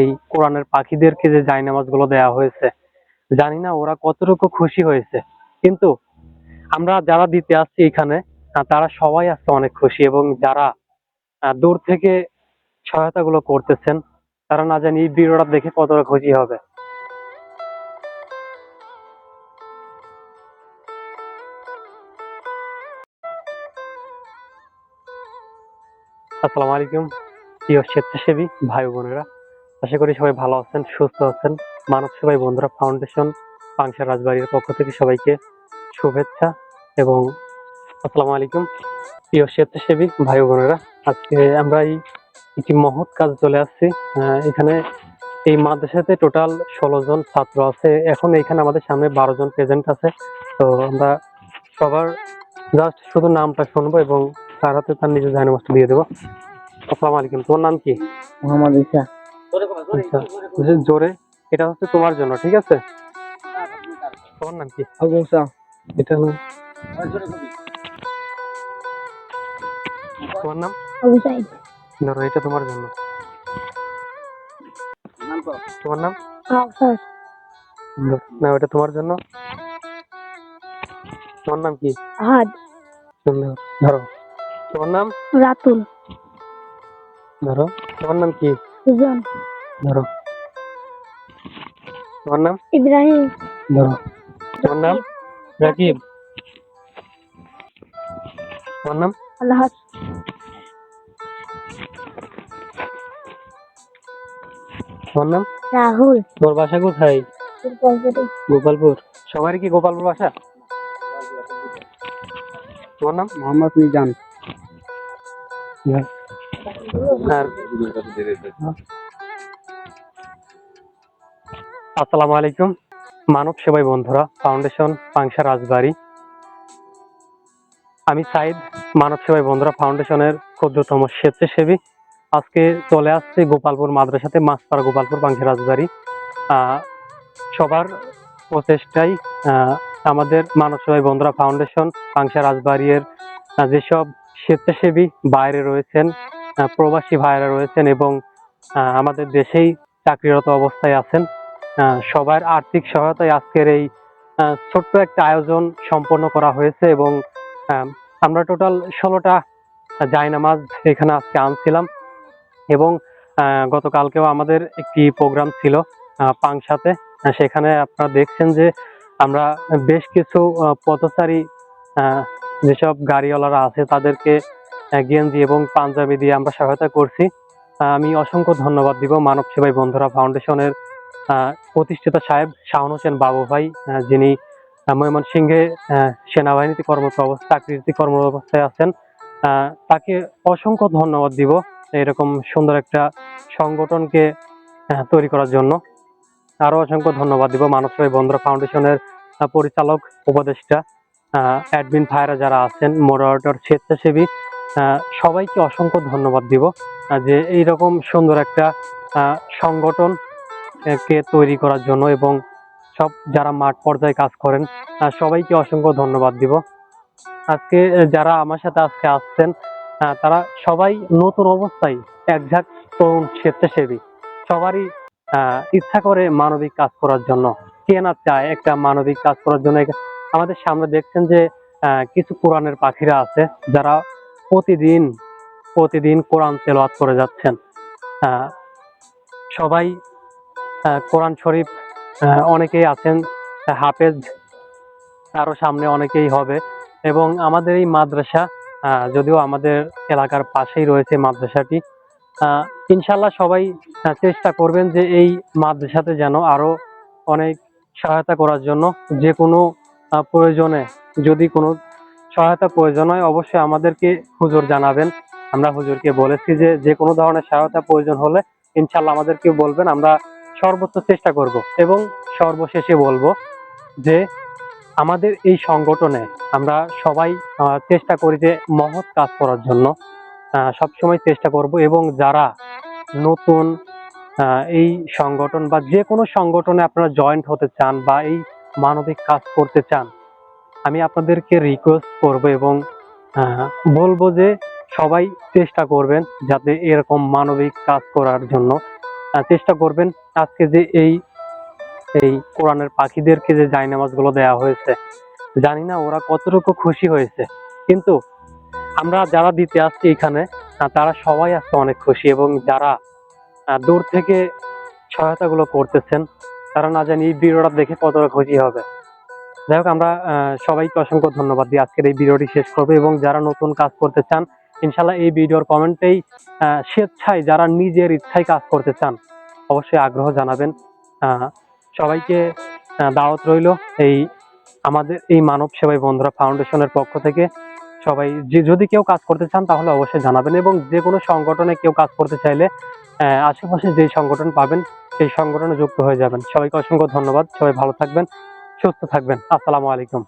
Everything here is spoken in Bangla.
এই কোরআনের পাখিদেরকে যে জায়নামাজ গুলো দেওয়া হয়েছে, জানি না ওরা কতটুকু খুশি হয়েছে। কিন্তু আমরা যারা দিতে আসছি এখানে, তারা সবাই আজকে অনেক খুশি, এবং যারা দূর থেকে সহায়তা গুলো করতেছেন, তারা না জানি এই ভিডিওটা দেখে কতটা খুশি হবে। আসসালামু আলাইকুম প্রিয় স্বেচ্ছাসেবী ভাই বোনেরা, আশা করি সবাই ভালো আছেন, সুস্থ আছেন। মানব সেবাই বন্ধুরা ফাউন্ডেশন পাংশা রাজবাড়ির পক্ষ থেকে সবাইকে শুভেচ্ছা এবং আসসালামু আলাইকুম প্রিয় স্বেচ্ছাসেবী ভাই বোনেরা। আজকে আমরা একটি মহৎ কাজ চলে আসছি। এখানে এই মাদ্রাসাতে টোটাল 16 জন ছাত্র আছে। এখন এখানে আমাদের সামনে 12 জন প্রেজেন্ট আছে। তো আমরা সবার জাস্ট শুধু নামটা শুনবো এবং তার হাতে তার নিজের জায়নামাজটা দিয়ে দেবো। আসসালামু আলাইকুম, তোমার নাম কি? মোহাম্মদ ঈসা। আচ্ছা, জোরে, এটা হচ্ছে তোমার জন্য, ঠিক আছে? তোমার নাম কি? আবু মুসা। এটা নাম, তোমার নাম? আবু সাইদ। ধরো, এটা তোমার জন্য। তোমার নাম? আফসার। না, ওটা তোমার জন্য। তোমার নাম কি? আহাদ। সুন্দর। ধরো, তোমার নাম? রাতুল। ধরো, তোমার নাম কি? সুজন। ধরো, তোমার নাম? ইব্রাহিম। ধরো, তোমার নাম? রাকিব। তোমার নাম? আল্লাহ। তোমার নাম? রাহুল। তোর বাসা কোথায়? গোপালপুর। সবারই কি গোপালপুর বাসা? তোমার নাম? মোহাম্মদ মিজান। আর আসসালামু আলাইকুম মানব সেবাই বন্ধুরা ফাউন্ডেশন পাংশা রাজবাড়ি। আমি সাইদ, মানব সেবাই বন্ধুরা ফাউন্ডেশনের ক্ষুদ্রতম স্বেচ্ছাসেবী। আজকে চলে আসছে গোপালপুর মাদ্রাসাতে, মাছপাড়া গোপালপুর পাংশা রাজবাড়ি। সবার প্রচেষ্টায় আমাদের মানব সেবাই বন্ধুরা ফাউন্ডেশন পাংশা রাজবাড়ির যেসব স্বেচ্ছাসেবী বাইরে রয়েছেন, প্রবাসী ভাইরা রয়েছেন এবং আমাদের দেশেই চাকরিরত অবস্থায় আছেন, সবার আর্থিক সহায়তায় আজকের এই ছোট্ট একটা আয়োজন সম্পন্ন করা হয়েছে। এবং আমরা টোটাল 16টা জায়নামাজ এখানে আজকে আনছিলাম। এবং গতকালকেও আমাদের একটি প্রোগ্রাম ছিল পাংশাতে। সেখানে আপনারা দেখছেন যে আমরা বেশ কিছু পথচারী যেসব গাড়িওয়ালারা আছে তাদেরকে গেঞ্জি এবং পাঞ্জাবি দিয়ে আমরা সহায়তা করছি। আমি অসংখ্য ধন্যবাদ দিব মানব সেবাই বন্ধুরা ফাউন্ডেশনের প্রতিষ্ঠাতা সাহেব শাহন হোসেন বাবু ভাই, যিনি ময়মনসিংহে সেনাবাহিনীতে চাকরিতে কর্মরত অবস্থায় আছেন। তাকে অসংখ্য ধন্যবাদ দিব এরকম সুন্দর একটা সংগঠনকে তৈরি করার জন্য। আরো অসংখ্য ধন্যবাদ দিব মানব সেবাই বন্ধুরা ফাউন্ডেশনের পরিচালক, উপদেষ্টা, অ্যাডমিন ভাইরা যারা আছেন, মডারেটর, স্বেচ্ছাসেবী, সবাইকে অসংখ্য ধন্যবাদ দিব যে এইরকম সুন্দর একটা সংগঠন কে তৈরি করার জন্য। এবং সব যারা মাঠ পর্যায়ে কাজ করেন সবাইকে অসংখ্য ধন্যবাদ দিব। আজকে যারা আমার সাথে আজকে আসছেন তারা সবাই নতুন অবস্থায় একঝাঁক তরুণ স্বেচ্ছাসেবী। সবারই ইচ্ছা করে মানবিক কাজ করার জন্য। কে না চায় একটা মানবিক কাজ করার জন্য? আমাদের সামনে দেখছেন যে কিছু কোরআনের পাখিরা আছে যারা প্রতিদিন কোরআন তেলাওয়াত করে যাচ্ছেন। সবাই কোরআন শরীফ, অনেকেই আছেন হাফেজ, আরো সামনে অনেকেই হবে। এবং আমাদের এই মাদ্রাসা, যদিও আমাদের এলাকার পাশেই রয়েছে মাদ্রাসাটি, ইনশাল্লাহ সবাই চেষ্টা করবেন যে এই মাদ্রাসাতে যেন আরো অনেক সহায়তা করার জন্য। যে কোনো প্রয়োজনে যদি কোনো সহায়তা প্রয়োজন হয় অবশ্যই আমাদেরকে হুজুর জানাবেন। আমরা হুজুরকে বলেছি যে যে কোনো ধরনের সহায়তা প্রয়োজন হলে ইনশাল্লাহ আমাদেরকে বলবেন, আমরা সর্বোচ্চ চেষ্টা করব। এবং সর্বশেষে বলবো যে আমাদের এই সংগঠনে আমরা সবাই চেষ্টা করি যে মহৎ কাজ করার জন্য, সবসময় চেষ্টা করব। এবং যারা নতুন এই সংগঠন বা যে কোনো সংগঠনে আপনারা জয়েন্ট হতে চান বা এই মানবিক কাজ করতে চান, আমি আপনাদেরকে রিকোয়েস্ট করব এবং বলবো যে সবাই চেষ্টা করবেন যাতে এরকম মানবিক কাজ করার জন্য। চেষ্টা করবেন। আজকে যে এই এই কোরআনের পাখিদেরকে যে জায়নামাজ গুলো দেওয়া হয়েছে, জানি না ওরা কতটুকু খুশি হয়েছে, কিন্তু আমরা যারা দিতে আসছি এখানে তারা সবাই আজকে অনেক খুশি, এবং যারা দূর থেকে সহায়তা গুলো করতেছেন তারা না জানি এই ভিডিওটা দেখে কতটা খুশি হবে। যাই হোক, আমরা সবাইকে অসংখ্য ধন্যবাদ দিয়ে আজকের এই ভিডিওটি শেষ করবো। এবং যারা নতুন কাজ করতে চান, ইনশাল্লাহ এই ভিডিওর কমেন্টেই স্বেচ্ছায় যারা নিজের ইচ্ছায় কাজ করতে চান অবশ্যই আগ্রহ জানাবেন। সবাইকে দাওয়াত রইল এই আমাদের এই মানব সেবাই বন্ধুরা ফাউন্ডেশনের পক্ষ থেকে। সবাই যদি কেউ কাজ করতে চান তাহলে অবশ্যই জানাবেন, এবং যে কোনো সংগঠনে কেউ কাজ করতে চাইলে আশেপাশে যে সংগঠন পাবেন সেই সংগঠনে যুক্ত হয়ে যাবেন। সবাইকে অসংখ্য ধন্যবাদ। সবাই ভালো থাকবেন, সুস্থ থাকবেন। আসসালামু আলাইকুম।